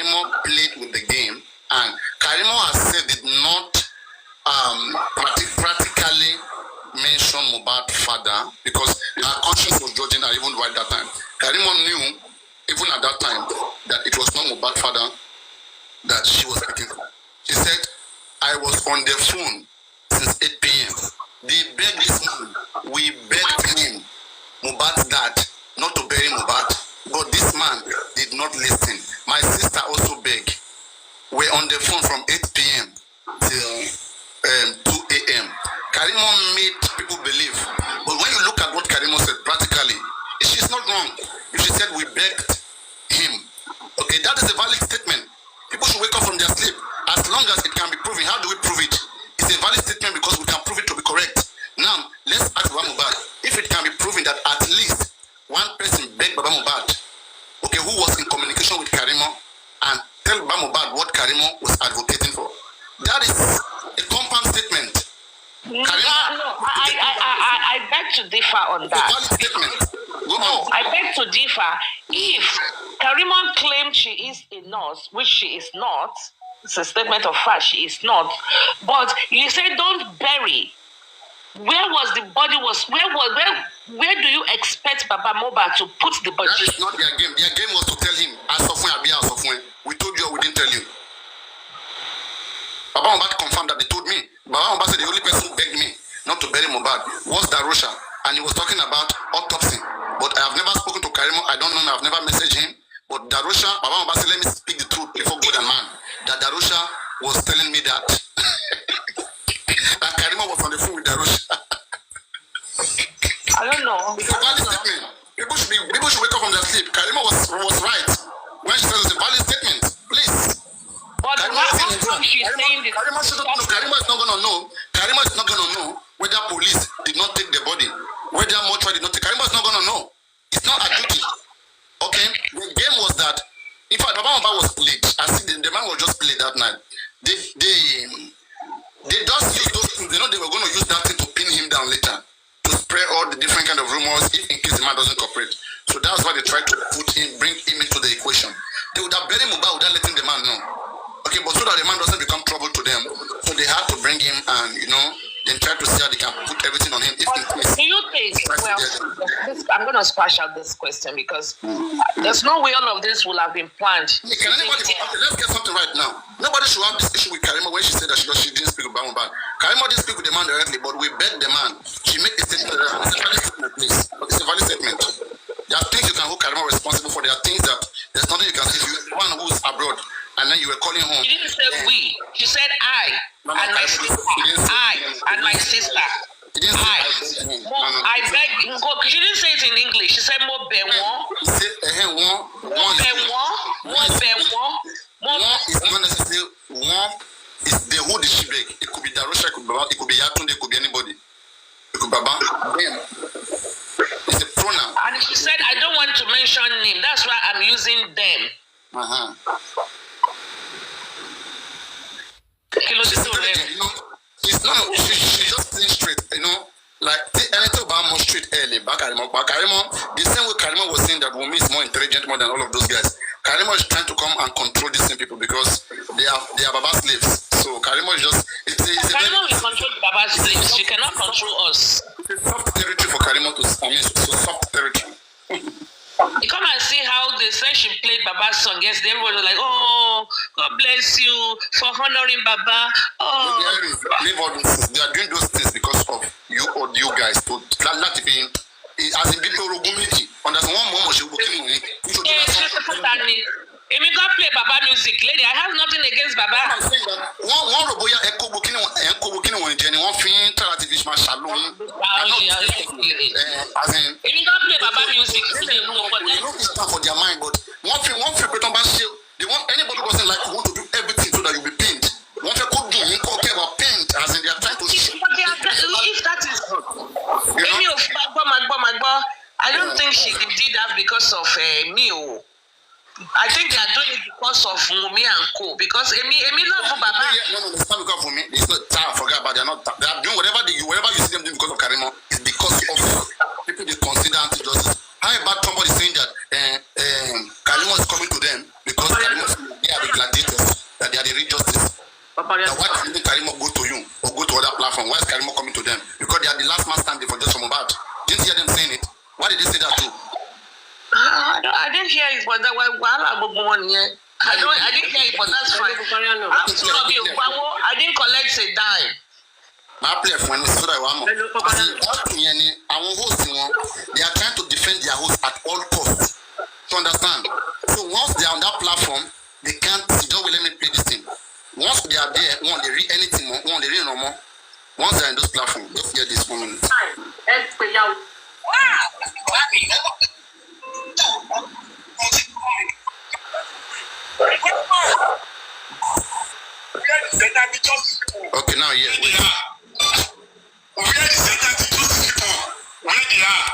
Karimo played with the game, and Karimo has said did not practically mention Mohbad's father because her conscience was judging her even right that time. Karimo knew, even at that time, that it was not Mohbad's father that she was speaking for. She said, I was on the phone since 8 p.m. They begged this man. We begged him, Mohbad's dad, not to bury Mohbad. But this man did not listen. My sister also begged. We're on the phone from 8 p.m. till 2 a.m. Karimo made people believe. But when you look at what Karimo said practically, she's not wrong. If she said we begged him, okay, that is a valid statement. People should wake up from their sleep. As long as it can be proven. How do we prove it? It's a valid statement because we can prove it to be correct. Now, let's ask Baba Mohbad. If it can be proven that at least one person begged Baba Mohbad, okay, who was in communication with Karimo, and tell Baba Mohbad what Karimo was advocating for. That is a compound statement. I beg to differ on that. Valid statement. I beg to differ. If Karimo claimed she is a nurse, which she is not, it's a statement of fact, she is not. But you said don't bury. Where was the body? Where do you expect Baba Mohbad to put the body? That is not their game. Their game was to tell him, as of when, we told you or we didn't tell you. Baba Mohbad confirmed that they told me. Baba Mohbad said the only person who begged me not to bury Mohbad was Darusha, and he was talking about autopsy. But I have never spoken to Karimo. I don't know. I've never messaged him. But Darusha, Baba Mohbad said, let me speak the truth before God and man. That Darusha was telling me that. And Karimo was on the phone with Darusha. I don't know. It's a valid statement. People should wake up from their sleep. Karimo was right when she said it's a valid statement. Please. But Karimo she's saying this. Karimo is not going to know. Karimo is not going to know whether police did not take the body, whether mortuary did not take. Karimo is not going to know. It's not a duty. Okay? The game was that, in fact, Baba Mohbad was played. I see the man was just played that night. They just used those things. They know they were going to use that thing to pin him down later, to spread all the different kind of rumors if in case the man doesn't cooperate. So that's why they tried to bring him into the equation. They would have buried Mohbad without letting the man know. Okay, but so that the man doesn't become trouble to them, so they had to bring him and, then try to see how they can put everything on him. If in case, do you think, I'm going to splash out this question because there's no way all of this will have been planned. Hey, let's get something right now. Nobody should have this issue with Karimo when she said that she didn't speak with Baba Mohbad. Karimo didn't speak with the man directly, but we begged the man. She made a statement. It's a valid statement, please. It's a valid statement. There are things you can hold Karimo responsible for. There are things that there's nothing you can say. If you're one who's abroad, and then you were calling home. She didn't say we. She said I and my sister. I and my sister. I beg. She didn't say it in English. She said more be one. She said one is not necessarily one. Is the who did she beg? It could be Darusha, it could be Baba, it could be Yatunde, it could be anybody. It could be Baba. Them. It's a pronoun. And she said I don't want to mention name. That's why I'm using them. She's just saying straight, like anything about more straight early back at Karimo, the same way Karimo was saying that Wunmi is more intelligent more than all of those guys. Karimo is trying to come and control these same people because they are Baba slaves. So Karimo is just Karimo will control Baba slaves. She cannot control us. It's a soft territory for Karimo to so soft territory. You come and see how they said she played Baba's song. Yes, everyone was like, oh, God bless you for honoring Baba. Oh. Leave all those things. They are doing those things because of you or you guys. To not be as in people Wunmi. And there's one moment she will be killing me. If you can't play Baba music, lady, I have nothing against Baba. I'm saying that one Roboya Echo Booking one Jenny, one thing, Tarativish Shalom. As in, if you can't play Baba music, they know it's not for their mind, but one thing, they want anybody who doesn't like to want to do everything so that you'll be pinned. One thing could do, you care about pinned, as in they are trying to if that is I don't think she did that because of me. I think they are doing it because of Wunmi and Co. Because Emi love Baba. No, it's not because of Wunmi. It's not time. Forget about. They are doing whatever you see them doing because of Karimo. It's because of people they consider anti-justice. How about somebody saying that Karimo is coming to them because Karimo is read justice. Now, why didn't Karimo go to you or go to other platform? Why is Karimo coming to them? Because they are the last man standing for just Mohbad. Didn't you hear them saying it? Why did they say that too? I didn't hear it, but that was I didn't hear it, but that's fine. I didn't collect a dime. My play when so that they are trying to defend their host at all costs. To understand? So once they are on that platform, they can't. Don't let me play this thing. Once they are there, one they read anything more, one they read no more. Once they are in those platforms, just hear this moment. Okay, now yes. Where is the people? Where they are?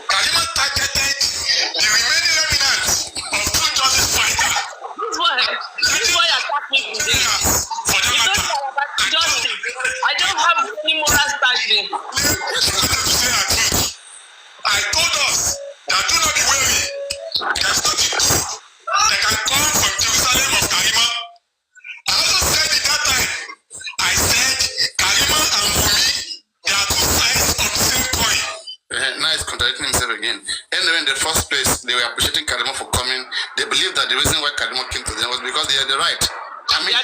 Karimo targeted the remaining remnants of two justice fighters. This is why I attack me today. You don't care about justice. I don't have any moral standing. I told us that do not be weary. There's nothing good that can come from Jerusalem of Karimo. I also said at that time, I said Karimo and Wunmi, they are two sides of the same coin. Now he's contradicting himself again. Anyway, in the first place, they were appreciating Karimo for coming. They believed that the reason why Karimo came to them was because they had the right. I mean,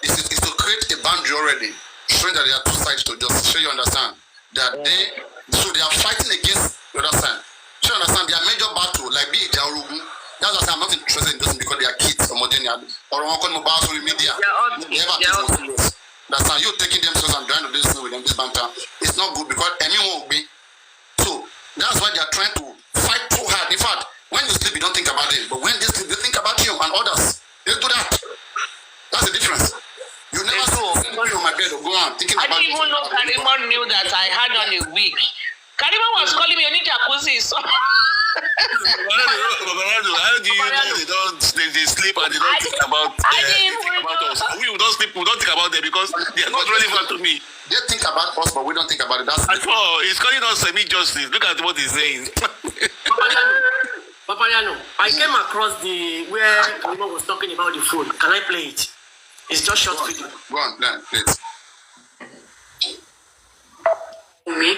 it's to create a boundary already, showing that there are two sides to just show you understand that they are fighting against the other side. So you understand their major battle, like be their Urugu. That's why I'm not interested in those because they are kids or Modenia or Mobile social media. That's how you taking them and trying to do this with them, this banter. It's not good because anyone will be. So that's why they are trying to fight too hard. In fact, when you sleep, you don't think about it. But when they sleep, they think about you and others. They do that. That's the difference. You never sleep on my bed or go on thinking about it. I didn't even know Karimo knew that I had on a wig. Karimo was calling me a jacuzzi. So how do you know they sleep and they don't think about us? We don't sleep, we don't think about them because they are not relevant to me. They think about us, but we don't think about it. That's he's calling us semi-justice. Look at what he's saying. Papayano, I came across where Karimo was talking about the food. Can I play it? It's just short video. Go on, please. Me?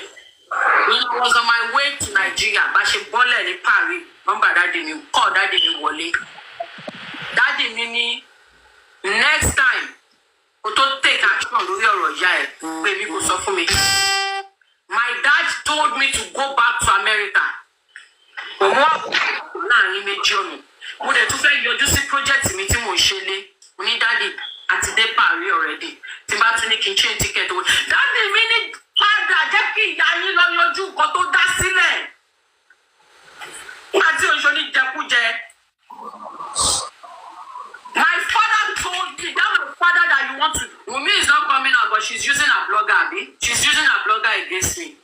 When I was on my way to Nigeria, but she bought in Paris. Remember daddy me, call daddy me Wole. Daddy me next time, we don't take action on the baby go suffer me. My dad told me to go back to America. Would have to say you do see project meeting with Shelley. We need daddy at the Paris already. Timbatini can change ticket. Daddy meaning padà jẹ́ kí ìyá yín lọ yanjú nǹkan tó dá sílẹ̀. Àti òṣèlú jẹkújẹ. My father told me, that my father that you want to. Wunmi is not coming out, but she's using her blogger, Abi. She's using her blogger against me.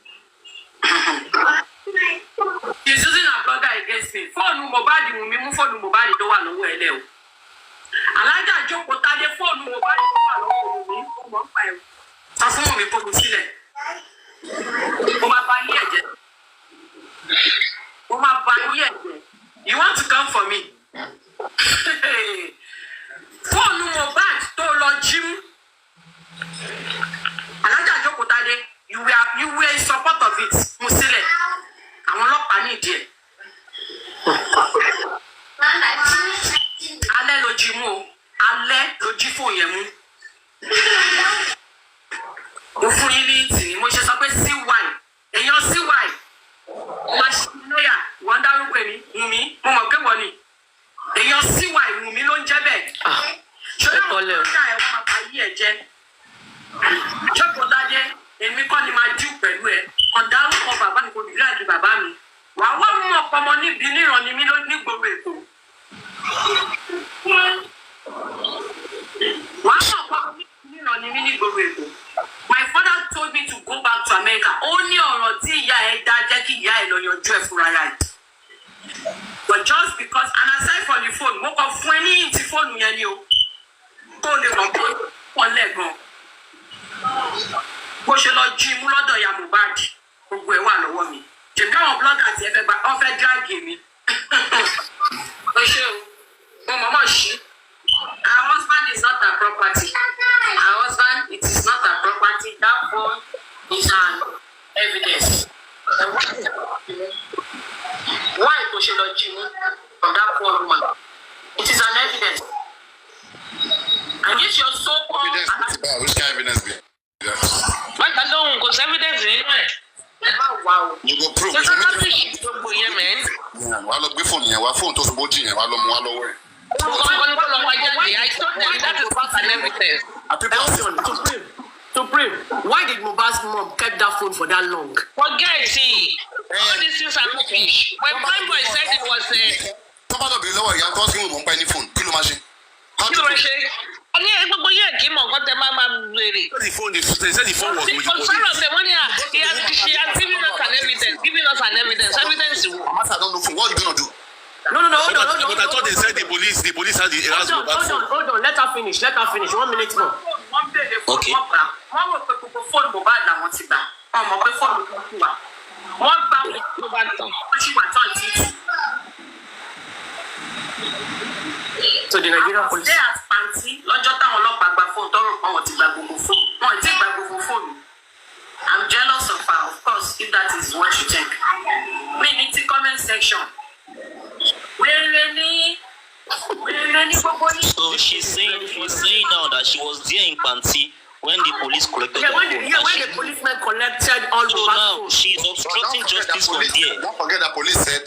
She's using her blogger against me. Fóònù Mohbad Wunmi mú fóònù Mohbad tó wà lọ́wọ́ ẹ̀ lẹ́ o. Alájà jókòó tádé fóònù Mohbad tó wà lọ́wọ́ Wunmi ó mọ̀ ń pa ẹ̀rù. Sọ fún Wunmi kó kú sílẹ̀. You want to come for me? Fóònù Mohbad tó lọ jímú. Alájà jókòó tádé, you were in support of it. Mú sílẹ̀. Àwọn ọlọ́pàá ní ìdí ẹ̀. Alẹ́ ló jí mú o. Alẹ́ ló jí fóònù yẹn mú. Mo fún yín ní ìtì mo ṣe sọ pé CY èèyàn CY máa ṣe lóyà wọ́n dárúkọ èmi Wunmi mo mọ̀ pé wọ́n ni èèyàn CY Wunmi ló ń jẹ́ bẹ́ẹ̀. ṣọlá wọn kọ́ ká ẹ̀ wọ́n máa bá yí ẹ̀ jẹ́ ṣọ́pọ̀ dájé èmi kọ́ ni máa díù pẹ̀lú ẹ̀ ọ̀dárúkọ bàbá mi kò ní láàgì bàbá mi wàá wá mú ọ̀pọ̀ ọmọ níbi níran ni mí nígboro Èkó wàá mú ọ̀pọ̀ ọmọ níran ni mí nígboro Èkó. My father told me to go back to America. Only ọ̀rọ̀ tí ìyá ẹ̀ dá jẹ́ kí ìyá ẹ̀ lọ yanjú ẹ̀ fúnra rẹ̀. But just because, and aside from the phone, mo kàn fún ẹ ní ìtì fóònù yẹn ni o. Kó lè mọ̀ pé wọ́n lẹ̀ gan. Bó ṣe lọ jí mú lọ́dọ̀ ìyá Mohbad, gbogbo ẹ̀ wà lọ́wọ́ mi. Ṣèbí àwọn blọ́gà tí ẹ fẹ́ bá ọ fẹ́ dráàgì mi. Ó ṣe o, mo from that poor woman. It is an evidence. And if you're so poor, which kind of evidence be? But I don't because evidence in it. wow. You go prove. There's another shit here, man. Yeah, why look before me? Why phone to the body? Why look more lower? I told them that is not an evidence. Supreme, why did Mohbad's mom keep that phone for that long? Forget it. All these things are rubbish. When Prime Boy said it was Somebody be lower. You're talking with my phone. Kilo machine. How do you say? The phone, they said the phone was with the police. she has given us an evidence. Evidence. I don't know what you're gonna do. No, But I thought they said the police had the hold on, let her finish. 1 minute more. Okay. So the Nigerian police. I'm jealous of her, of course, if that is what you think. We need the comment section. So she's saying now that she was there in Kpãiii when the police collected her phone. When the policemen collected all so now she's obstructing justice from there. Don't forget that police said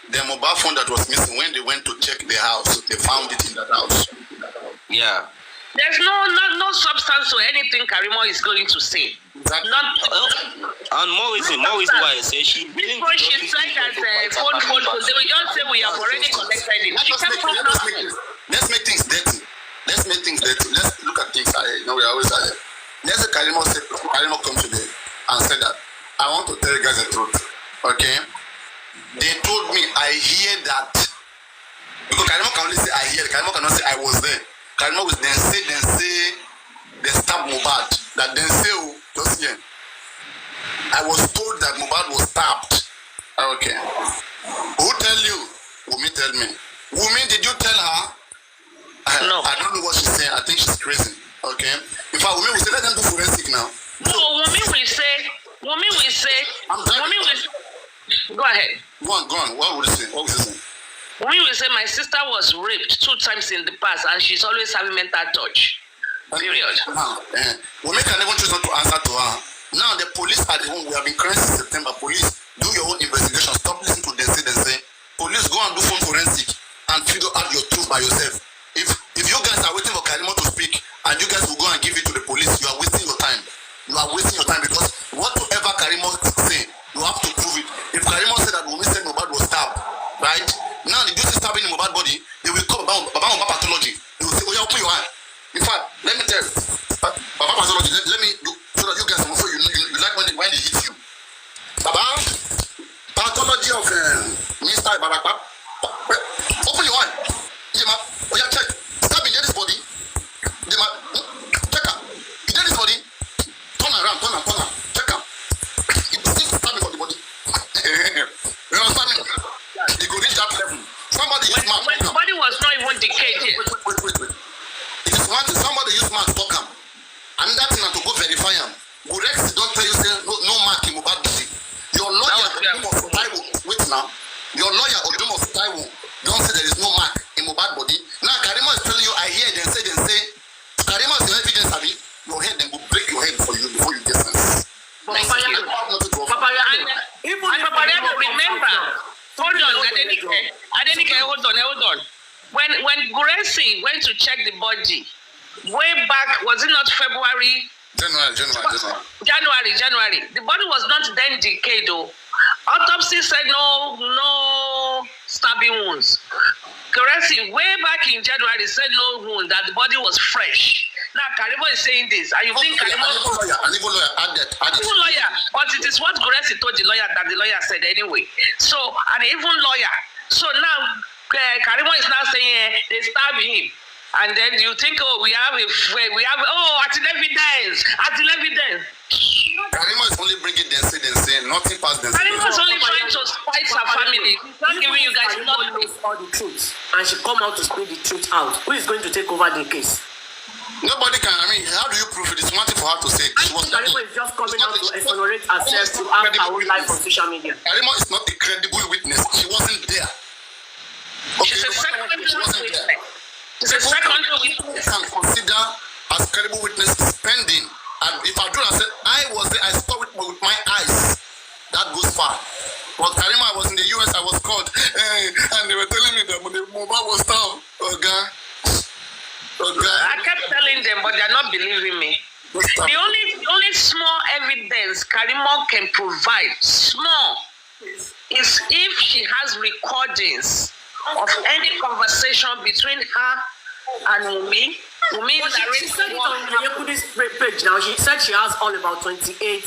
the mobile phone that was missing when they went to check the house, they found it in that house. Yeah. There's no substance to anything Karimo is going to say. Exactly. And more reason why I say she brings before she tried that phone, they will just say we have already collected it. Let's make things dirty. Let's look at things. We always are there. Let's say Karimo come today and said that I want to tell you guys the truth. Okay? They told me I hear that. Because Karimo can only say I hear. Karimo cannot say I was there. Karimo will then say they stabbed Mohbad. That then say just here. I was told that Mohbad was stabbed. Okay. Who tell you? Wunmi tell me. Wunmi, did you tell her? No. I don't know what she's saying. I think she's crazy. Okay. In fact, Wunmi will say let them do forensic now. No, Wunmi will say. Go ahead. Go on. What would you say? Wunmi will say my sister was raped 2 times in the past and she's always having mental touch. Period. Wunmi can even choose not to answer to her. Now the police are the one we have been crying since September. Police, do your own investigation. Stop listening to them say. Police, go and do phone forensic and figure out your truth by yourself. If you guys are waiting for Karimo to speak and you guys will go and give it to the police, you are wasting your time. Because whatever Karimo say, you have to prove it. If Karimo said that Wunmi said Mohbad was stabbed, right? Now the juice is stabbing in Mohbad body, they will call Baba pathology. They will say, oh yeah, open your eye. In fact, let me tell you, Baba pathology, let me do so that you guys also you like when they hit you. Baba pathology of Mr. Ibaraka. Open your eye. Oh yeah, check. Stab in this body. Check her. In this body. Turn around. Check her. It's stabbing for the body. You understand me? You go reach that level. Somebody use mouth. When the body was not even decayed. Wait. It is one thing. Somebody use mouth talk him. And that thing to go verify him. Duress don't tell you say no mark in Mohbad body. Your lawyer wait now. Your lawyer Odum of Taiwo don't say there is no mark in Mohbad body. Now Karimo is telling you I hear them say Karimo is your evidence, Abi. Your head then go break your head for you before you get sense. Thank you. Remember. Hold on, Adenike, hold on. When Guresi went to check the body, way back, was it not February? January. The body was not then decayed though. Autopsy said no stabbing wounds. Guresi, way back in January, said no wound, that the body was fresh. Now Karimo is saying this, and you think Karimo... An evil lawyer, add that. Evil lawyer, but it is what Guresi told the lawyer that the lawyer said anyway. So, an evil lawyer. So now, Karimo is now saying they stabbed him. And then you think, we have evidence. Karimo is only bringing them say nothing past them. Karimo is only trying to spite her family. Not giving you guys all the truth. And she come out to speak the truth out. Who is going to take over the case? Nobody can. How do you prove it? It's one thing for her to say. Karimo is just coming out to exonerate herself to have her own life on social media. Karimo is not a credible witness. She wasn't there. But Karima, I was in the US, I was caught. And they were telling me that the Mohbad was down. Okay. I kept telling them, but they're not believing me. The only small evidence Karima can provide, small, is if she has recordings of any conversation between her and Wunmi. Wunmi she said it on Yekudi's page now. She said she has all about 28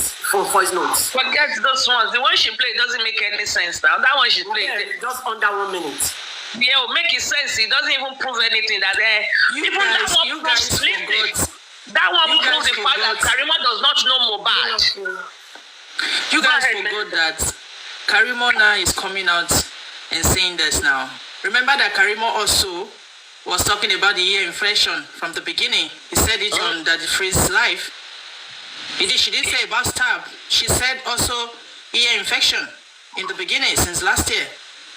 voice notes. Forget those ones. The one she played doesn't make any sense now. That one she played. Okay, just under 1 minute. Yeah, make it sense. It doesn't even prove anything that you guys forgot. That one proves the fact that Karima does not know Mohbad. You guys forgot that Karima now is coming out and saying this now. Remember that Karima also was talking about the ear infection from the beginning. He said it on Daddy Free's live. She didn't say about stab. She said also ear infection in the beginning since last year.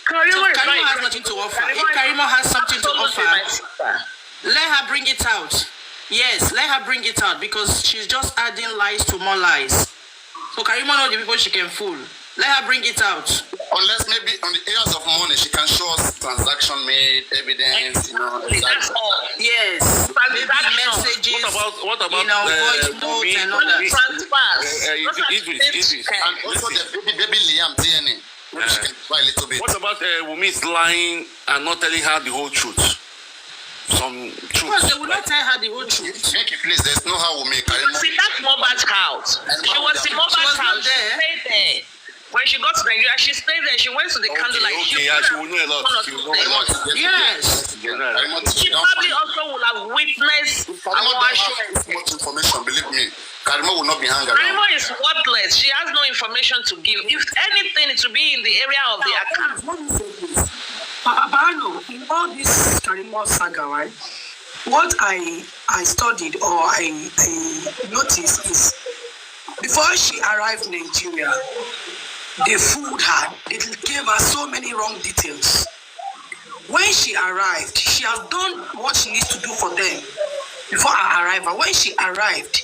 Karima has nothing to offer. If Karima has something to offer, let her bring it out. Yes, let her bring it out because she's just adding lies to more lies. So Karima knows the people she can fool. Let her bring it out. Unless maybe on the areas of money, she can show us transaction made, evidence, That's all. Yes. Maybe messages. What about voice notes and all that. Transfers. And also the baby Liam DNA. She can try a little bit. What about Wunmi's lying and not telling her the whole truth? Some truth. Because they will not tell her the whole truth. Make it please, there's no how we make Karima. See, that's Mohbad's house. She was in Mohbad's house. She stayed there. When she got to Nigeria, she stayed there. She went to the candlelight. She will know a lot. She will know a lot. Yes. She probably also will have witnessed much information, believe me. Karima will not be hanging around. Karima is worthless. She has no information to give. If anything, it will be in the area of the account. Abano, in all this Karima saga, right? What I studied or I noticed is before she arrived in Nigeria, they fooled her. They gave her so many wrong details. When she arrived, she has done what she needs to do for them before her arrival. When she arrived,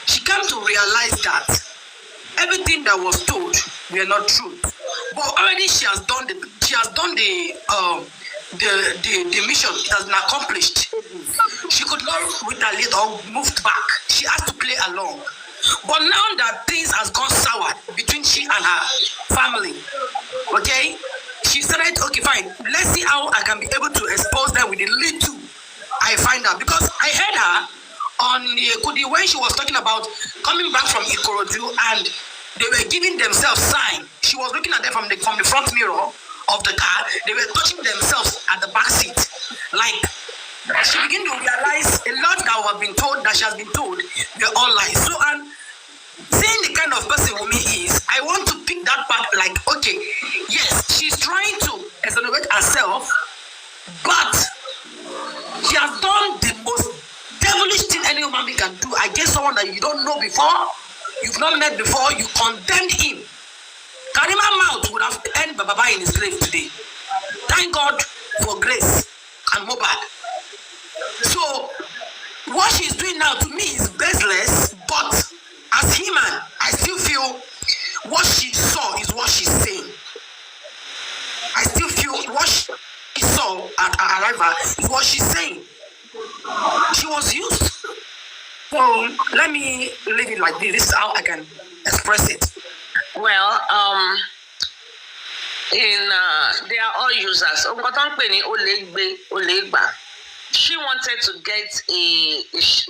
she came to realize that everything that was told were not true. But already she has done the mission. It has been accomplished. She could not retaliate or moved back. She has to play along. But now that things has gone sour between she and her family, okay, she said, okay, fine, let's see how I can be able to expose them with the little I find out. Because I heard her on the Ekudi when she was talking about coming back from Ikorodu and they were giving themselves sign. She was looking at them from the front mirror of the car. They were touching themselves at the back seat. Like, she began to realize a lot that she has been told, they're all lies. So, and seeing the kind of person Wunmi is, I want to pick that part like, okay, yes, she's trying to exonerate herself, but she has done the most devilish thing any human being can do. I guess someone that you don't know before, you've not met before, you condemned him. Karima's mouth would have ended Baba in his grave today. Thank God for grace and Mohbad. So, what she's doing now to me is baseless, but as human, I still feel what she saw is what she's saying. I still feel what she saw at her arrival is what she's saying. She was used. So, let me leave it like this. This is how I can express it. Well, they are all users. She wanted to get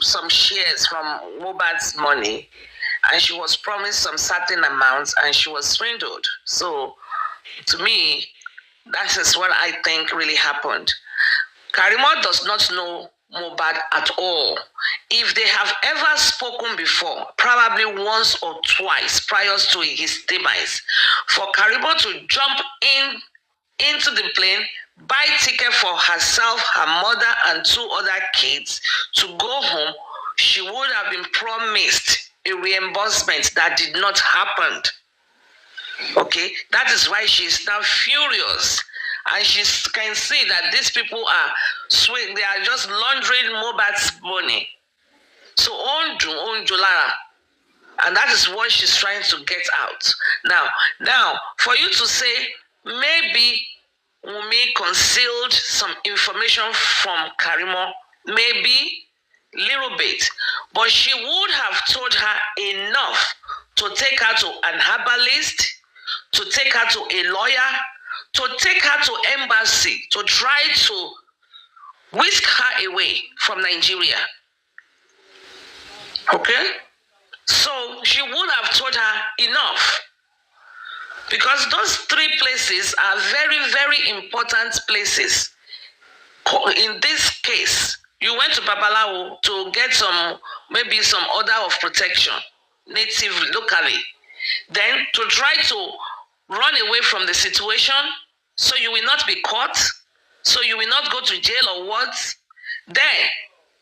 some shares from Mohbad's money, and she was promised some certain amounts, and she was swindled. So, to me, that is what I think really happened. Karima does not know Mohbad at all. If they have ever spoken before, probably once or twice prior to his demise, for Karima to jump into the plane, buy ticket for herself, her mother, and 2 other kids to go home, she would have been promised a reimbursement that did not happen. Okay, that is why she's now furious. And she can see that these people are they are just laundering Mohbad's money. So, Onjulara, And that is what she's trying to get out. Now, for you to say, maybe Wunmi concealed some information from Karimo, maybe little bit, but she would have told her enough to take her to an herbalist, to take her to a lawyer, to take her to embassy, to try to whisk her away from Nigeria. Okay? So she would have told her enough. Because those 3 places are very, very important places. In this case, you went to Babalawo to get maybe some order of protection, native, locally. Then to try to run away from the situation, so you will not be caught, so you will not go to jail or what. Then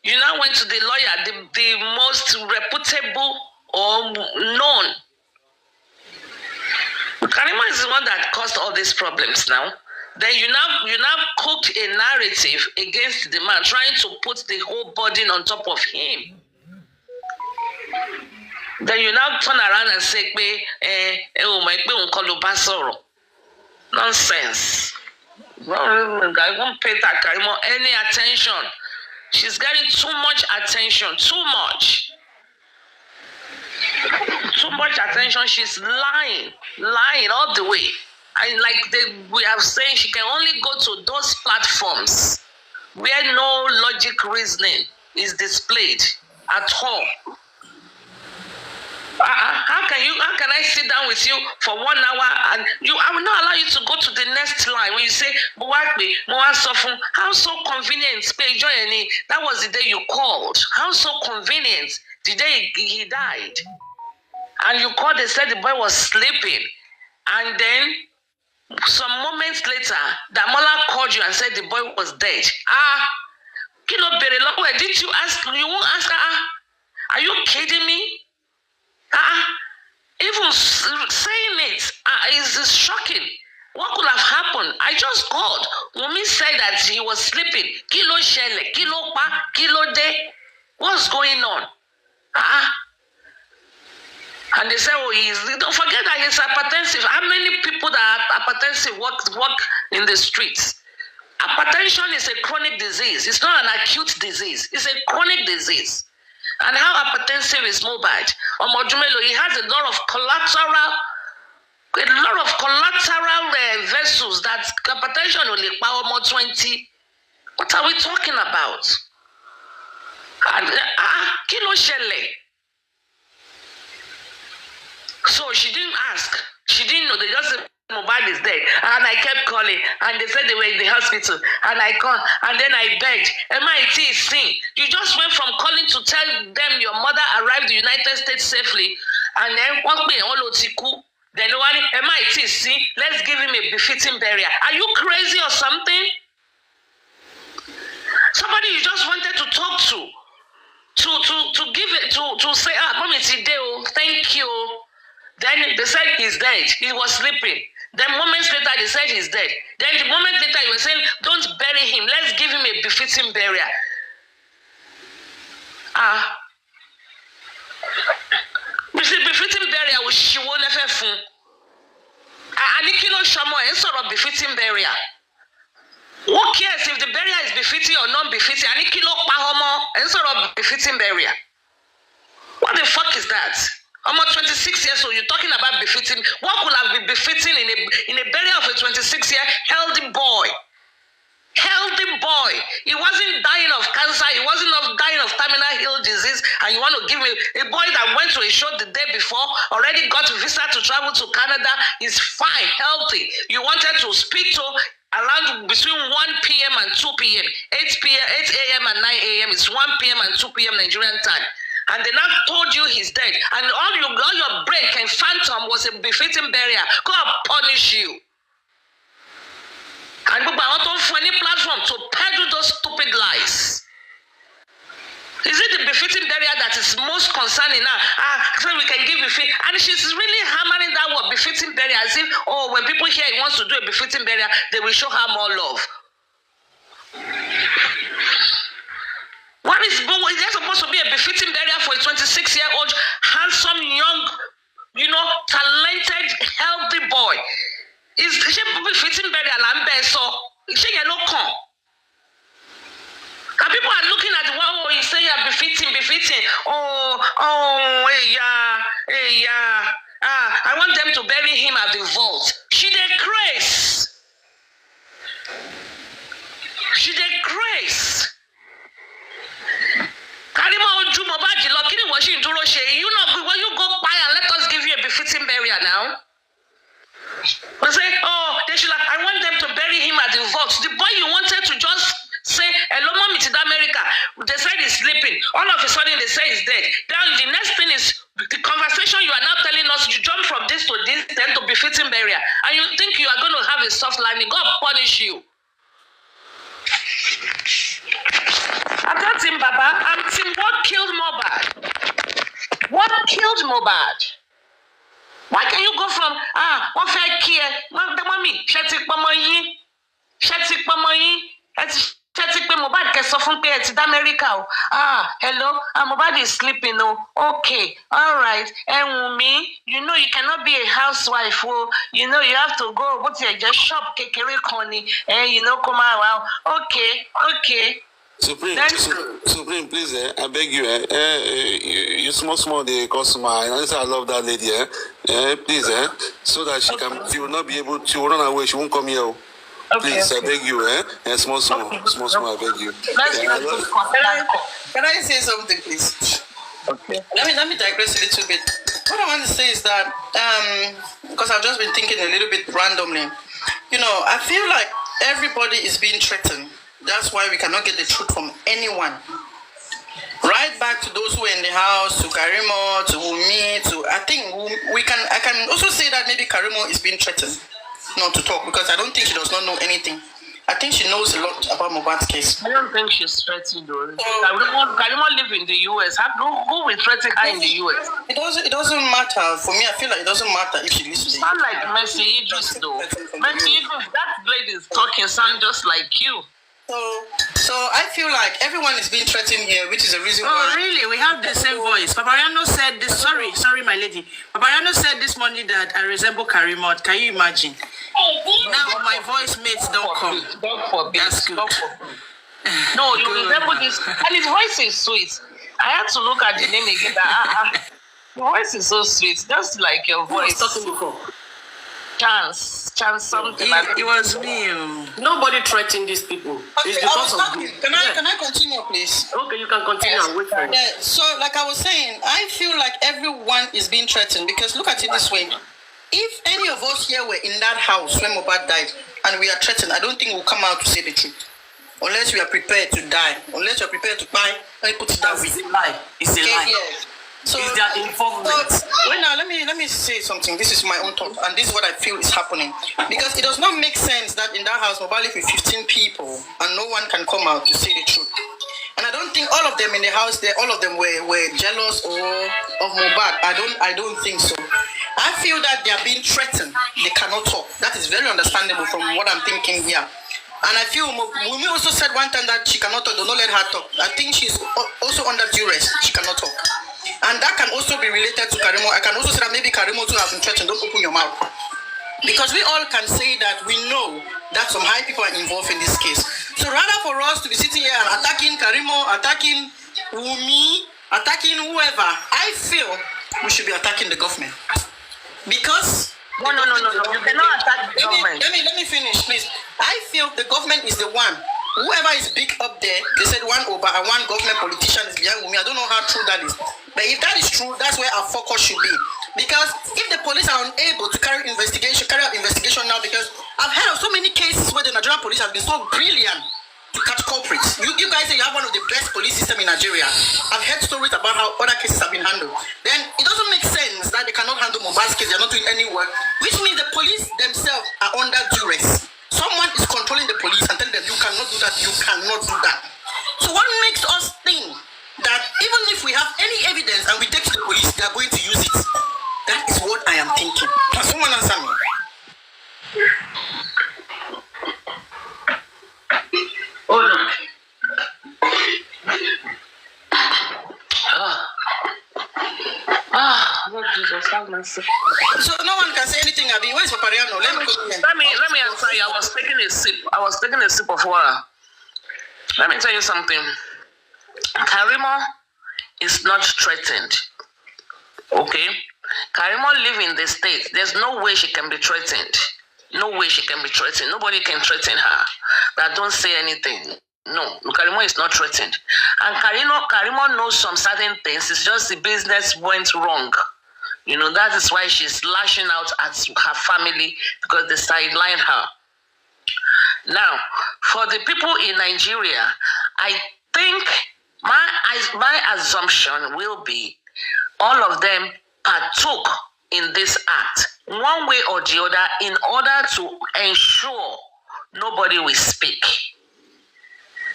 you now went to the lawyer, the most reputable or known. Karimo is the one that caused all these problems now. Then you now cooked a narrative against the man, trying to put the whole burden on top of him. Then you now turn around and say, nonsense. I won't pay that Karimo any attention. She's getting too much attention, too much attention. She's lying all the way. And like we have said, she can only go to those platforms where no logic reasoning is displayed at all. How can I sit down with you for 1 hour and I will not allow you to go to the next line when you say, how so convenient? That was the day you called. How so convenient? The day he died. And you called, they said the boy was sleeping. And then some moments later, Damola called you and said the boy was dead. Did you ask? You won't ask her? Are you kidding me? Even saying it is shocking. What could have happened? I just called. Wunmi said that he was sleeping. Kilo shele, kilo pa, kilo de. What's going on? And they say, don't forget that he's hypertensive. How many people that are hypertensive walk in the streets? Hypertension is a chronic disease. It's not an acute disease. It's a chronic disease. And how hypertensive is Mohbad? He has a lot of collateral vessels that hypertension only power more 20. What are we talking about? Kilo shele. So she didn't ask. She didn't know. They just said Mohbad is dead. And I kept calling. And they said they were in the hospital. And I called. And then I begged. MIT is seen. You just went from calling to tell them your mother arrived in the United States safely. And then then one MIT is seen. Let's give him a befitting burial. Are you crazy or something? Somebody you just wanted to talk to give it to say, Mommy Tideo, thank you. Then they said he's dead. He was sleeping. Then moments later they said he's dead. Then the moment later you were saying, don't bury him. Let's give him a befitting burial. You see, befitting burial she won't never fun. Anikino Shamo and sort of befitting burial. Who cares if the burial is befitting or non-befitting? Anikino Pahomo and sort of befitting burial. What the fuck is that? I'm 26 years old. You're talking about befitting. What could have been befitting in a burial of a 26-year healthy boy? Healthy boy. He wasn't dying of cancer. He wasn't dying of terminal ill disease. And you want to give me a boy that went to a show the day before, already got a visa to travel to Canada, is fine, healthy. You wanted to speak to around between 1 p.m. and 2 p.m. 8 a.m. and 9 a.m. It's 1 p.m. and 2 p.m. Nigerian time. And they now told you he's dead. And all your brain can phantom was a befitting burial. God punish you. And I want to find any platform to peddle those stupid lies. Is it the befitting burial that is most concerning now? So we can give befit. And she's really hammering that word, befitting burial, as if, when people here wants to do a befitting burial, they will show her more love. What There's supposed to be a befitting burial for a 26-year-old, handsome, young, talented, healthy boy. Is she befitting burial and so she no come? And people are looking at what you say you're befitting. Hey, yeah. I want them to bury him at the vault. She did grace. Karima Oju Mohbad lucky what she do you know when you go by and let us give you a befitting burial now. We say, they should I want them to bury him at the vault. The boy you wanted to just say, hello, mommy, to America. They said he's sleeping. All of a sudden, they say he's dead. Then the next thing is the conversation you are now telling us. You jump from this to this, then to befitting burial, and you think you are going to have a soft landing. God punish you. I'm not Team Baba. I'm Team what killed Mohbad. What killed Mohbad? Why can you go from one fair care, mommy, Shetik Kpãiii, Mohbad can suffer pay to America. Hello, Mohbad is sleeping. Okay, all right. And Wunmi, you cannot be a housewife. You have to go. What's your just shop, kekere corny, and come out. Okay. Supreme, please, I beg you, you small, they cost my. I love that lady, please, so that she will not be able to run away. She won't come here. Please, I beg you, small, I beg you. Can I say something, please? Okay. Let me digress a little bit. What I want to say is that, because I've just been thinking a little bit randomly, I feel like everybody is being threatened. That's why we cannot get the truth from anyone. Right back to those who are in the house, to Karimo, to Wunmi, I can also say that maybe Karimo is being threatened not to talk, because I don't think she does not know anything. I think she knows a lot about Mohbad's case. I don't think she's threatened though. Karimo live in the US. Who will threaten her in the US? It doesn't matter. For me, I feel like it doesn't matter if she listens. Sound like Mercy Idris though. Mercy Idris, that lady is talking sound just like you. So I feel like everyone is being threatened here, which is the reason why. Oh, really? We have the same voice. Papariano said this. Sorry, my lady. Papariano said this morning that I resemble Karimo. Can you imagine? Now my voice mates don't come. That's good. No, you resemble this, and his voice is sweet. I had to look at the name again. Your voice is so sweet, just like your voice. Who was talking before? Chance something. It was me. Nobody threatened these people. Okay, It's because of you. Can I continue, please? Okay, you can continue and wait for it. Yeah, so like I was saying, I feel like everyone is being threatened, because look at it this way. If any of us here were in that house when Mohbad died and we are threatened, I don't think we'll come out to say the truth. Unless we are prepared to die. Unless you're prepared to buy, let me put it that way. It's a lie. It's a lie. Yeah. So, it's their involvement. Wait now, let me say something. This is my own thought, and this is what I feel is happening. Because it does not make sense that in that house, Mohbad lived with 15 people, and no one can come out to say the truth. And I don't think all of them in the house there, all of them were jealous of Mohbad. I don't think so. I feel that they are being threatened. They cannot talk. That is very understandable from what I'm thinking here. And I feel Wunmi also said one time that she cannot talk. Do not let her talk. I think she's also under duress. She cannot talk. And that can also be related to Karimo. I can also say that maybe Karimo too have been threatened. Don't open your mouth. Because we all can say that we know that some high people are involved in this case. So rather for us to be sitting here and attacking Karimo, attacking Wunmi, attacking whoever, I feel we should be attacking the government. Because... No. You cannot attack the government. Let me finish, please. I feel the government is the one. Whoever is big up there, they said one government politician is behind Wunmi. I don't know how true that is. But if that is true, that's where our focus should be. Because if the police are unable to carry out investigation now, because I've heard of so many cases where the Nigerian police have been so brilliant to catch culprits. You guys say you have one of the best police systems in Nigeria. I've heard stories about how other cases have been handled. Then it doesn't make sense that they cannot handle Mohbad's case. They're not doing any work, which means the police themselves are under duress. Someone is controlling the police and telling them you cannot do that, you cannot do that. So what makes us think that even if we have any evidence and we take to the police, they are going to use it? That is what I am thinking. Can someone answer me? Hold on. answer. So no one can say anything, Abi. Where's Papariano? Let me answer you. I was taking a sip of water. Let me tell you something. Karimo is not threatened. Okay? Karimo live in the state. There's no way she can be threatened. No way she can be threatened. Nobody can threaten her. That don't say anything. No, Karimo is not threatened. And Karimo knows some certain things. It's just the business went wrong. You know, that is why she's lashing out at her family because they sideline her. Now, for the people in Nigeria, I think my assumption will be all of them partook in this act, one way or the other, in order to ensure nobody will speak.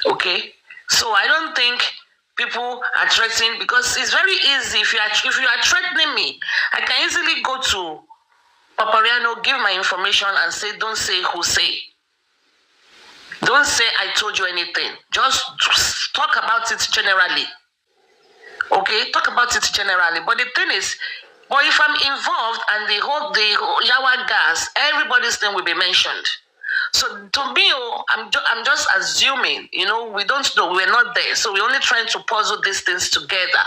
Okay? So I don't think people are threatening, because it's very easy. If you are threatening me, I can easily go to Papariano, give my information and say, don't say who say. Don't say I told you anything. Just talk about it generally. Okay? Talk about it generally. But the thing is, if I'm involved and the whole Yawa gas, everybody's name will be mentioned. So to me, I'm just assuming, you know, we don't know, we're not there. So we're only trying to puzzle these things together.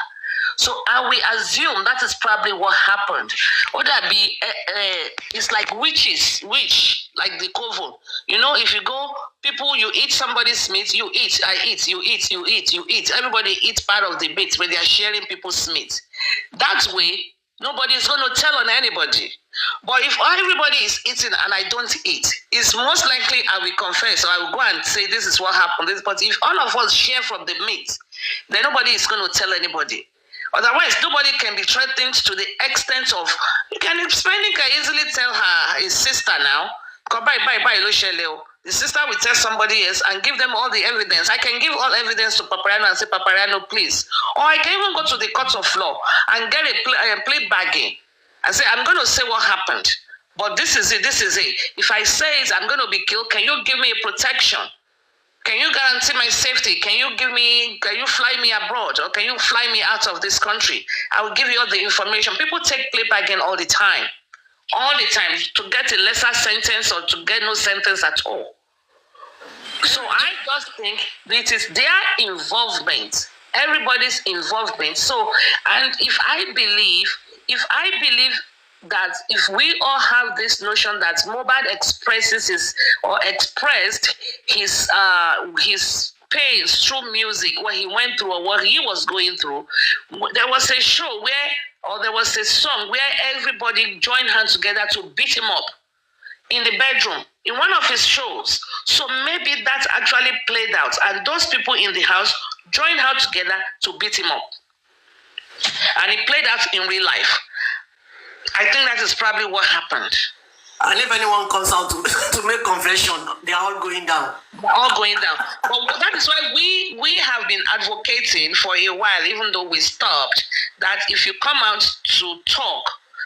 So I will assume that is probably what happened. Would that be, it's like witch, like the coven. You know, if you go, people, you eat somebody's meat, you eat, I eat, you eat, you eat, you eat. Everybody eats part of the meat when they are sharing people's meat. That way, nobody is going to tell on anybody. But if everybody is eating and I don't eat, it's most likely I will confess, or I will go and say this is what happened. But if all of us share from the meat, then nobody is going to tell anybody. Otherwise, nobody can be threatened to the extent of, Spending can easily tell his sister now, the sister will tell somebody else and give them all the evidence. I can give all evidence to Papariano and say, Papariano, please. Or I can even go to the court of law and get a plea bargain and say, I'm going to say what happened. But this is it. If I say it, I'm going to be killed. Can you give me a protection? Can you guarantee my safety? Can you fly me abroad? Or can you fly me out of this country? I will give you all the information. People take plea bargain all the time. All the time, to get a lesser sentence or to get no sentence at all. So I just think it is their involvement, everybody's involvement. So, and if I believe that if we all have this notion that Mohbad expressed his pains through music, what he went through or what he was going through, there was a show there was a song where everybody joined hands together to beat him up in the bedroom in one of his shows. So maybe that actually played out, and those people in the house joined hands together to beat him up. And it played out in real life. I think that is probably what happened. And if anyone comes out to make confession, they are all going down. All going down. But that is why we have been advocating for a while, even though we stopped, that if you come out to talk,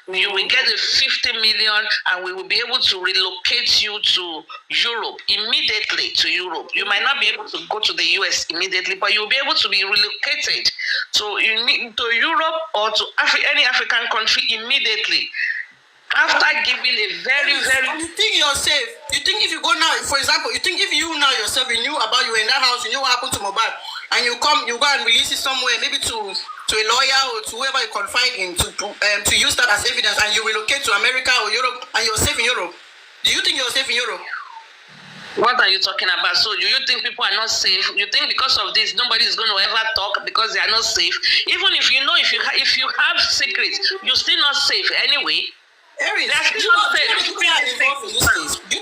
you will get the 50 million and we will be able to relocate you to Europe, immediately to Europe. You might not be able to go to the US immediately, but you'll be able to be relocated to Europe or to any African country immediately. After giving a very, very... You think you're safe? You think if you go now, for example, you think if you now yourself, you knew about, you were in that house, you knew what happened to Mohbad, and you go and release it somewhere, maybe to a lawyer or to whoever you confide in, to use that as evidence, and you relocate to America or Europe, and you're safe in Europe. Do you think you're safe in Europe? What are you talking about? So do you think people are not safe? You think because of this, nobody is going to ever talk because they are not safe? Even if you know, if you have secrets, you're still not safe anyway. Do you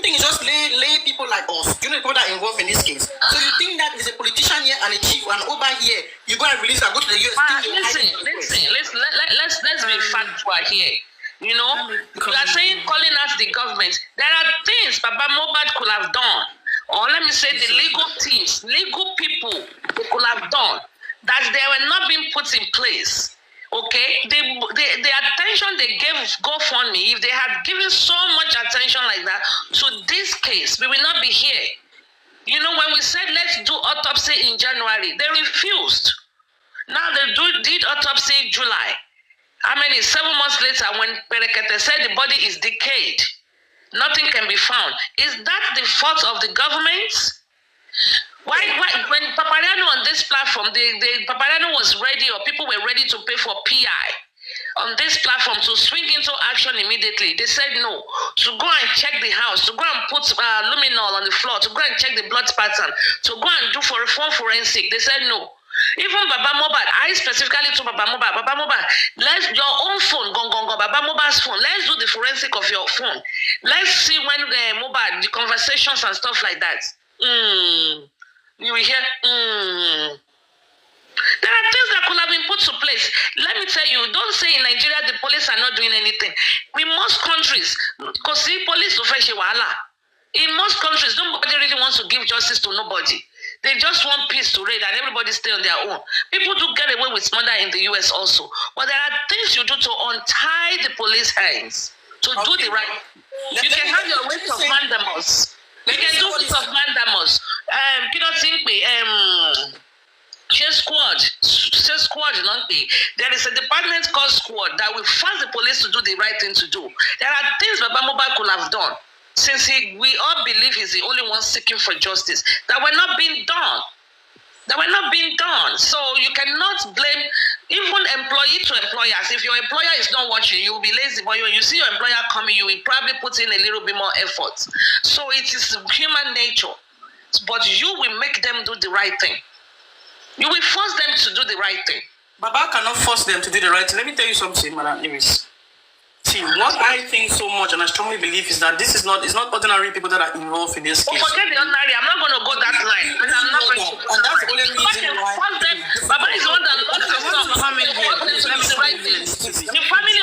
think it's just lay people like us? Do you know people that are involved in this case? So you think that there's a politician here and a chief and over here, you go and release and go to the US? Let's be factual here. You know, you are saying calling out the government. There are things Baba Mohbad could have done, or let me say the legal teams, legal people they could have done that they were not being put in place. Okay, the attention they gave GoFundMe, if they had given so much attention like that to this case, we will not be here. You know, when we said let's do autopsy in January, they refused. Now they did autopsy in July. how many, 7 months later, when Berekete said the body is decayed, nothing can be found. Is that the fault of the government? Why when Papariano on this platform, the Papariano was ready, or people were ready to pay for PI on this platform to swing into action immediately. They said no. To go and check the house, to go and put luminol on the floor, to go and check the blood pattern, to go and do for a phone forensic. They said no. Even Baba Mohbad, I specifically to Baba Mohbad, let's your own phone, Baba Mohbad's phone. Let's do the forensic of your phone. Let's see when Mohbad, the conversations and stuff like that. You will hear. There are things that could have been put to place. Let me tell you, don't say in Nigeria the police are not doing anything. In most countries, because the police do fetch wahala. In most countries, nobody really wants to give justice to nobody. They just want peace to reign and everybody stay on their own. People do get away with murder in the US also. But there are things you do to untie the police hands, to do the right. You can have your ways of mandamus. You can do ways of mandamus. Squad, there is a department called Squad that will force the police to do the right thing to do. There are things Baba Mohbad could have done, since we all believe he's the only one seeking for justice, that were not being done. So you cannot blame even employee to employers. If your employer is not watching, you will be lazy. But when you see your employer coming, you will probably put in a little bit more effort. So it is human nature. But you will make them do the right thing. You will force them to do the right thing. Baba cannot force them to do the right thing. Let me tell you something, Madam Iris. See, what I think so much, and I strongly believe, is that it's not ordinary people that are involved in this case. Forget the ordinary. I'm not going to go that line. And I'm not going to. And that's the only reason why. Baba is the one that got the stuff. The family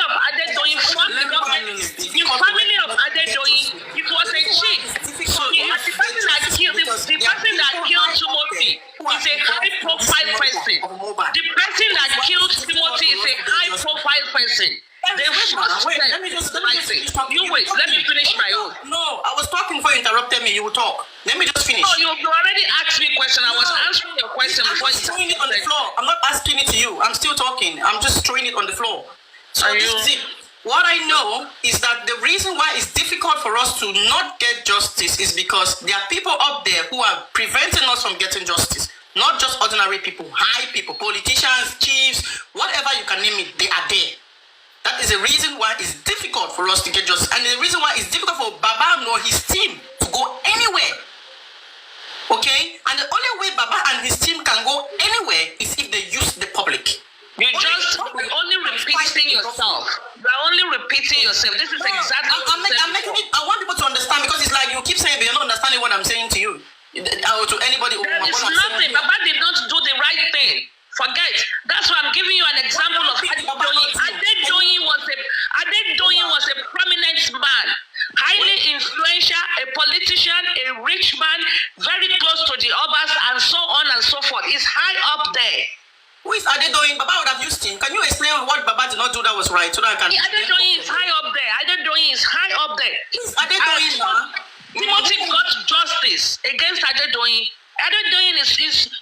of Adedoyin fought the government. The family of Adedoyin, it was a chief. So the person that killed Timothy is a high-profile person. The person that killed Timothy is a high-profile person. Let me just finish. Let me finish my own. No, I was talking before you interrupted me. You will talk. Let me just finish. No, you already asked me a question. I was answering your question before you throwing it on the floor. I'm not asking it to you. I'm still talking. I'm just throwing it on the floor. So this is it. What I know is that the reason why it's difficult for us to not get justice is because there are people up there who are preventing us from getting justice. Not just ordinary people, high people, politicians, chiefs, whatever you can name it, they are there. That is the reason why it's difficult for us to get justice. And the reason why it's difficult for Baba or his team to go anywhere. Okay? And the only way Baba and his team can go anywhere is if they use the public. You're only repeating yourself. You're only repeating yourself. This is exactly I'm making it. I want people to understand, because it's like you keep saying, but you're not understanding what I'm saying to you. Or to anybody. There is nothing. Baba did not do the right thing. Forget. That's why I'm giving you an example of Adedoyin was a prominent man, highly influential, a politician, a rich man, very close to the Obas, and so on and so forth. He's high up there. Who is Adedoyin? Baba would have used him. Can you explain what Baba did not do that was right? So that I can. Adedoyin is high up there. Adedoyin is high up there. Who's Adedoyin now? Timothy got justice against Adedoyin. Adedoyin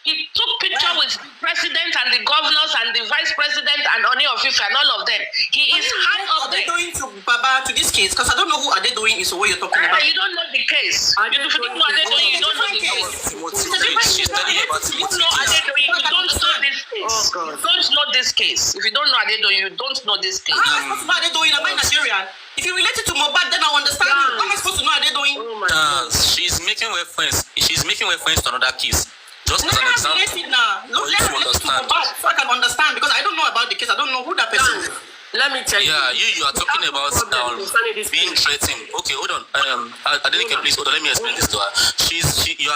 he took picture with the president and the governors and the vice president and Oni of Ife and all of them. He is high up there. Adedoyin to Baba to this case, because I don't know who Adedoyin is or what you're talking about. You don't know the case. If you don't know Adedoyin, you don't know the case. You don't know Adedoyin, you don't know this case. You don't know this case. If you don't know Adedoyin, you don't know this case. How am I supposed to know Adedoyin? Am I Nigerian? If you relate it to Mohbad, then I'll understand you. How am I supposed to know Adedoyin? She's making reference to another case. Just as an example. Let's relate to Mohbad so I can understand, because I don't know about the case. I don't know who that person is. Let me tell you. Yeah, you are talking about being threatened. Okay, hold on. Adenike, please hold on. Let me explain this to her. You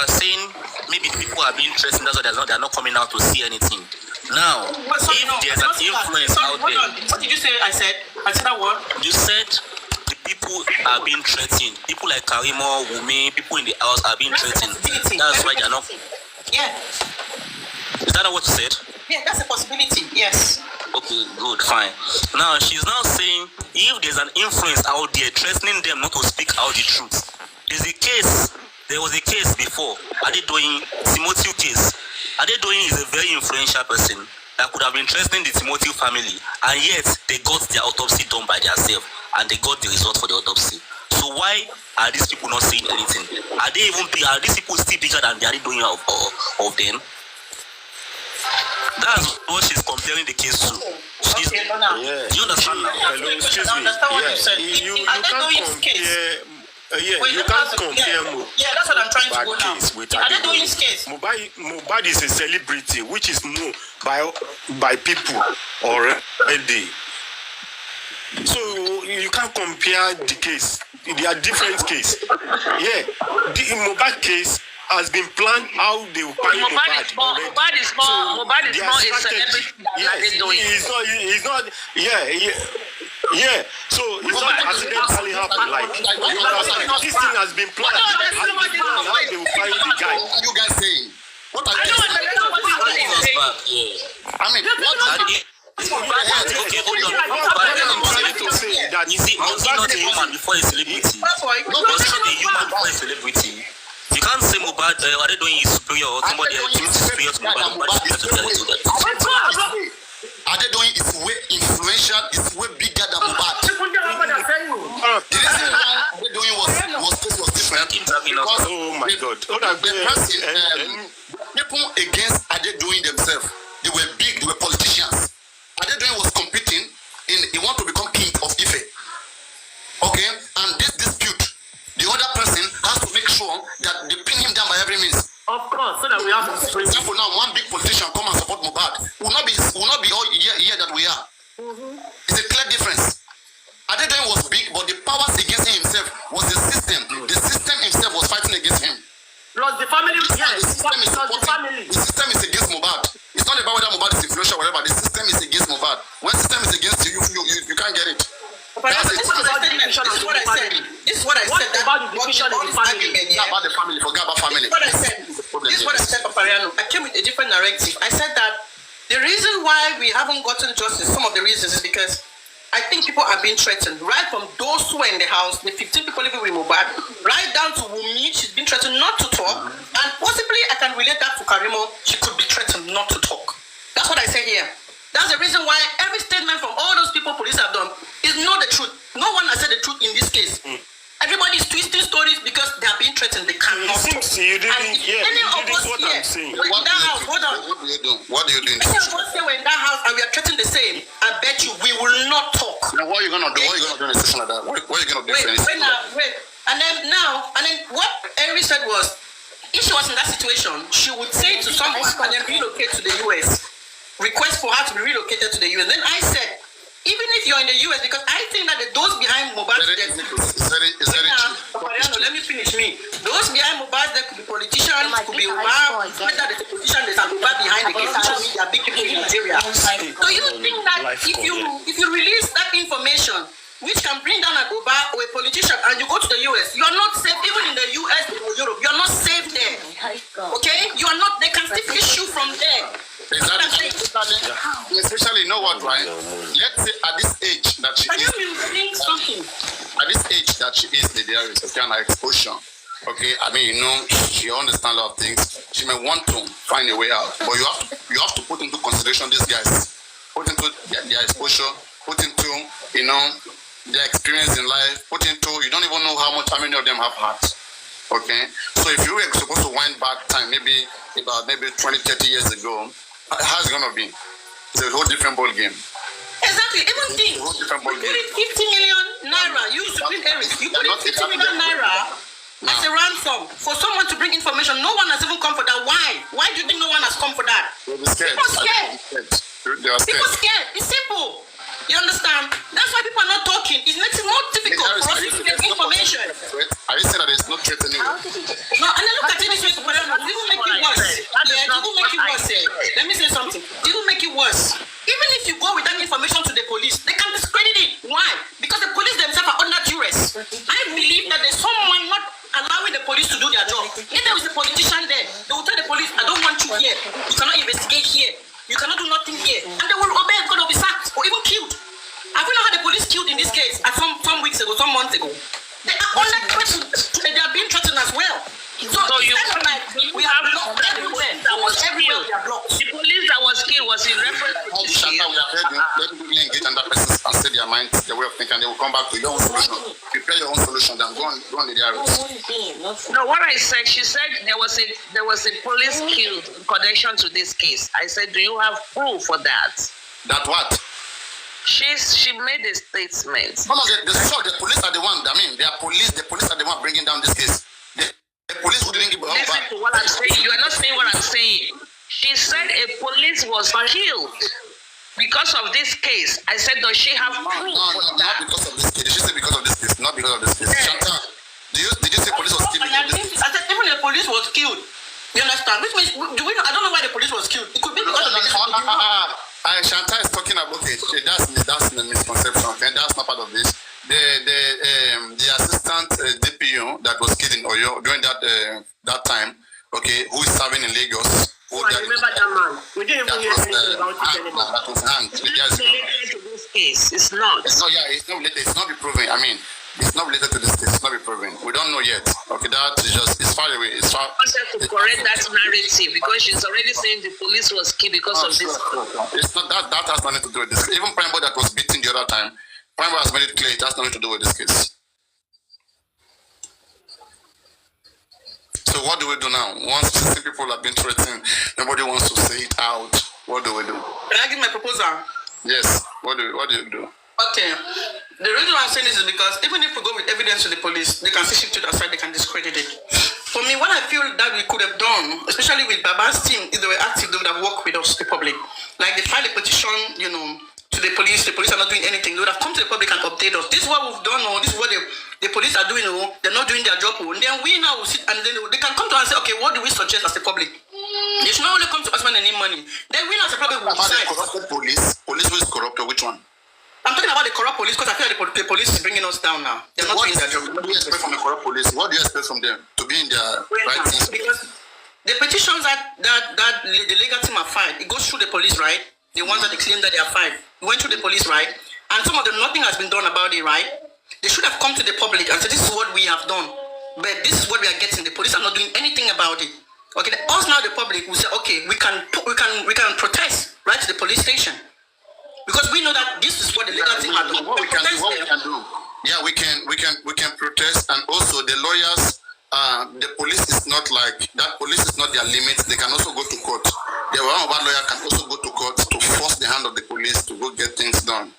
are saying maybe people are being threatened. That's why they are not coming out to see anything. Now, if there's an influence out there. What did you say? I said that word. You said the people are being threatened. People like Karimo, Wunmi, people in the house are being threatened. That's why they are not. Yeah. Is that not what you said? Yeah, that's a possibility. Yes. Okay, good, fine. Now she's now saying if there's an influence out there threatening them not to speak out the truth. There was a case before, Adedoyin, Timothy case. Adedoyin is a very influential person. that could have been threatening the Timothy family, and yet they got their autopsy done by themselves, and they got the result for the autopsy. So why are these people not saying anything? Are these people still bigger than the doing of them? That's what she's comparing the case to. Okay, no, now. Do you understand now? Hello, excuse me. Understand what you said. You In can't Adedoyin's case. compare. Wait, You can't compare Yeah, that's what I'm trying to go now. case with Adedoyin's case. Mohbad is a celebrity which is known by people already. So you can't compare the case. They are different cases. Yeah, the Mohbad case has been planned how they will find Mohbad. Mohbad is more a celebrity than Adedoyin. He's not. Yeah. So it's not accidentally happened. Like you understand, this thing has been planned. How they will find the guy. What are you guys saying? What are I you don't guys saying? understand what you are saying. I mean, Is he not a human before a celebrity? Was he a human before a celebrity? You can't say Mohbad Adedoyin is superior or somebody else is superior to Mohbad. Mohbad is superior to that. Adedoyin is way influential, is way bigger than Mohbad. The reason why Adedoyin was different because Oh my God! the person, people against Adedoyin themselves, they were big, they were politicians. Adedoyin was competing he want to become king of Ife. Okay, and this dispute, the other person has to make sure that they pin him down by every means. Of course, so that we have to. For example, now one big politician come and support Mohbad will not be all here that we are. It's a clear difference. Adedoyin was big, but the powers against him himself was the system. The system himself was fighting against him. Plus the family, The system is against Mohbad. It's not about whether Mohbad is influential or whatever. The system is against Mohbad. When the system is against you, you can't get it. This is what I said. What about the division of the family? Forget about the family. Forget about family. This is what I said, Papariano. I came with a different narrative. I said that the reason why we haven't gotten justice, some of the reasons is because I think people are being threatened. Right from those who were in the house, the 15 people living with Mohbad, right down to Wunmi, she's been threatened not to talk. And possibly I can relate that to Karimo, she could be threatened not to talk. That's what I said here. That's the reason why every statement from all those people police have done is not the truth. No one has said the truth in this case. Everybody is twisting stories because they are being threatened. They cannot talk. You didn't what I'm saying. What do you do? What do you do? Any of us here were in that house and we are threatened the same. I bet you we will not talk. Now, what are you gonna do? What are you gonna do in a situation like that? What are you gonna do? Wait. And then what Henry said was, if she was in that situation, she would say to someone and then relocate to the US. Request for her to be relocated to the US. Then I said, even if you're in the US, because I think that those behind Mohbad's death. Let me finish me. Those behind Mohbad's death could be politicians, could be Obama. Whether there's a politician, there's a Mohbad behind the case. They are big people in Nigeria. So you think that if you release that information, which can bring down an Oba or a politician, and you go to the US, you are not safe. Even in the US or Europe, you are not safe there. Okay? You are not. They can still fish you from there. Especially, you know what, right? Let's say at this age that she is. At this age that she is, the duress, okay, and her exposure. Okay, I mean, you know, she understands a lot of things. She may want to find a way out, but you have to put into consideration these guys, put into their exposure, put into, you know, their experience in life, put into, you don't even know how many of them have hearts. Okay, so if you were supposed to wind back time, maybe 20, 30 years ago, how's it gonna be? It's a whole different ball game. Exactly. Even think, you put in 50 million naira. You put in 50 million naira as a ransom for someone to bring information. No one has even come for that. Why? Why do you think no one has come for that? People scared. People scared. It's simple. You understand? That's why people are not talking. It makes it more difficult for us to get information. Are you saying that there's no threat anywhere? No, and then look at it this way, It will make it worse. Let me say something. It will make it worse. Even if you go with that information to the police, they can discredit it. Why? Because the police themselves are under duress. I believe that there's someone not allowing the police to do their job. If there is a politician there, they will tell the police, I don't want you here. You cannot investigate here. You cannot do nothing here. And they will obey because they'll be sacked or even killed. Have you not had the police killed in this case some weeks ago, some months ago? They are under threatened. They are being threatened as well. So you like we are blocked everywhere. That was everywhere. We are blocked. The police that was killed was was in reference to All the Shanta we have heard, let people engage on that person and say their mind, their way of thinking, and they will come back to your own solution. Prepare your own solution, then go on with their routes. No, what I said, she said there was a police killed in connection to this case. I said, do you have proof for that? That what? She made a statement. No, the police are the one. I mean, they are police. The police are the one bringing down this case. The police who didn't give up. Listen to what I'm saying. You are not saying what I'm saying. She said a police was killed because of this case. I said, does she have proof for that? Not because of this case. Did she say because of this case? Not because of this case. Yeah. Chantal, did you say police was killed? I said even the police was killed. You understand? Which means I don't know why the police was killed. It could be because of the Chantal is talking about it. That's the misconception. Okay? That's not part of this. The assistant DPO that was killed in Oyo during that time, okay, who is serving in Lagos. I remember that man. We didn't even hear anything about it anymore. That was hanged. It's not related to this case. It's not. It's not related. It's not be proven. I mean, it's not related to this case. It's not be proven. We don't know yet. Okay, that is just, it's far away. It's far. I want to correct that narrative because she's already saying the police was killed because of this. It's not that has nothing to do with this. Even Kpãiii that was beaten the other time, Kpãiii has made it clear it has nothing to do with this case. So what do we do now? Once 60 people have been threatened, nobody wants to say it out. What do we do? Can I give my proposal? Yes. What do you do? Okay. The reason why I'm saying this is because even if we go with evidence to the police, they can see shift to the side, they can discredit it. For me, what I feel that we could have done, especially with Baba's team, if they were active, they would have worked with us, the public. Like they filed a petition, to the police are not doing anything. They would have come to the public and update us. This is what we've done, or this is what the police are doing, or they're not doing their job. And then we now will sit and then they can come to us and say, okay, what do we suggest as the public? They should not only come to us when they need money. Then we as a public will decide. The corrupted police who is corrupt, or which one? I'm talking about the corrupt police because I feel like the police is bringing us down now. They're not doing their job. What do you expect from the corrupt police? What do you expect from them? To be in their right things? Because the petitions that the legal team have filed, it goes through the police, right? The ones that they claim that they are filed. It went through the police, right? And some of them, nothing has been done about it, right? They should have come to the public and said, this is what we have done. But this is what we are getting. The police are not doing anything about it. Okay, us now the public will say, okay, we can protest right to the police station. Because we know that this is what the legal team are doing. What we can do. Yeah, we can protest, and also the lawyers, the police is not like that. Police is not their limit. They can also go to court. The one lawyer can also go to court to force the hand of the police to go get things done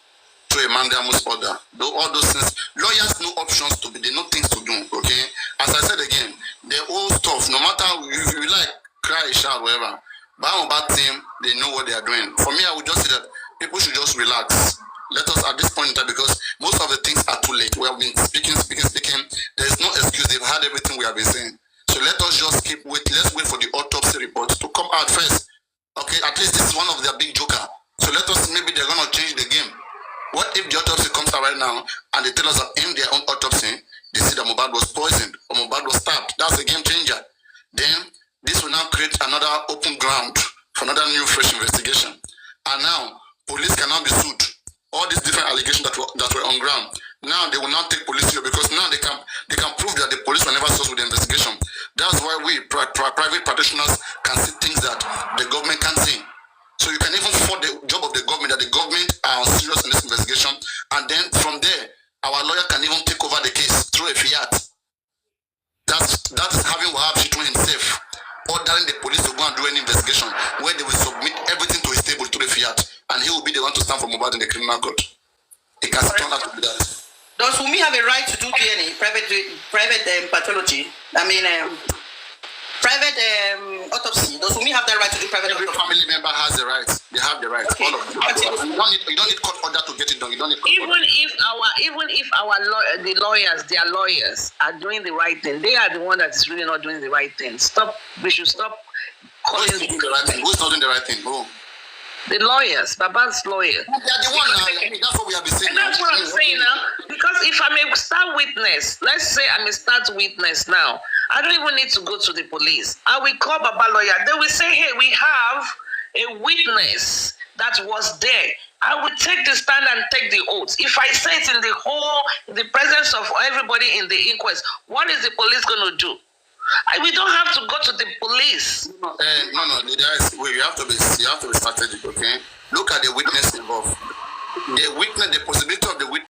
through a mandamus order. All those things, lawyers know options to be. They know things to do. Okay, as I said again, the old stuff. No matter if you like cry, shout, whatever. But Mohbad team, they know what they are doing. For me, I would just say that people should just relax. Let us at this point in time, because most of the things are too late. We have been speaking. There is no excuse. They've had everything we have been saying. So let us just let's wait for the autopsy report to come out first. Okay, at least this is one of their big joker. So let us, maybe they're gonna change the game. What if the autopsy comes out right now and they tell us that in their own autopsy, they say that Mohbad was poisoned or Mohbad was stabbed? That's a game changer. Then this will now create another open ground for another new fresh investigation. And now police cannot be sued. All these different allegations that were on ground. Now they will not take police here because now they can prove that the police were never sourced with the investigation. That's why we private practitioners can see things that the government can't see. So you can even fault the job of the government, that the government are serious in this investigation, and then from there our lawyer can even take over the case through a fiat. That is having Wahab Shitun himself ordering the police to go and do an investigation where they will submit everything to his table through the fiat, and he will be the one to stand for Mohbad in the criminal court. It can turn out to be that. Does Wunmi have a right to do DNA, private pathology? I mean, private autopsy. Does Wunmi have that right to do private autopsy? Every family member has the right. They have the right. Okay. All of them. You don't need court order to get it done. You don't need court order. Even if the lawyers, their lawyers are doing the right thing, they are the one that is really not doing the right thing. We should stop calling Who's doing the right thing? Who's not doing the right thing? Who? the lawyers, Baba's lawyer. They are the one now. I mean, that's what we have been saying. And that's what I'm saying now. Because if I'm a star witness, let's say I'm a star witness now, I don't even need to go to the police. I will call Baba lawyer. They will say, hey, we have a witness that was there. I will take the stand and take the oath. If I say it in the presence of everybody in the inquest, what is the police going to do? We don't have to go to the police. No, wait, you have to be strategic, okay? Look at the witness involved. The possibility of the witness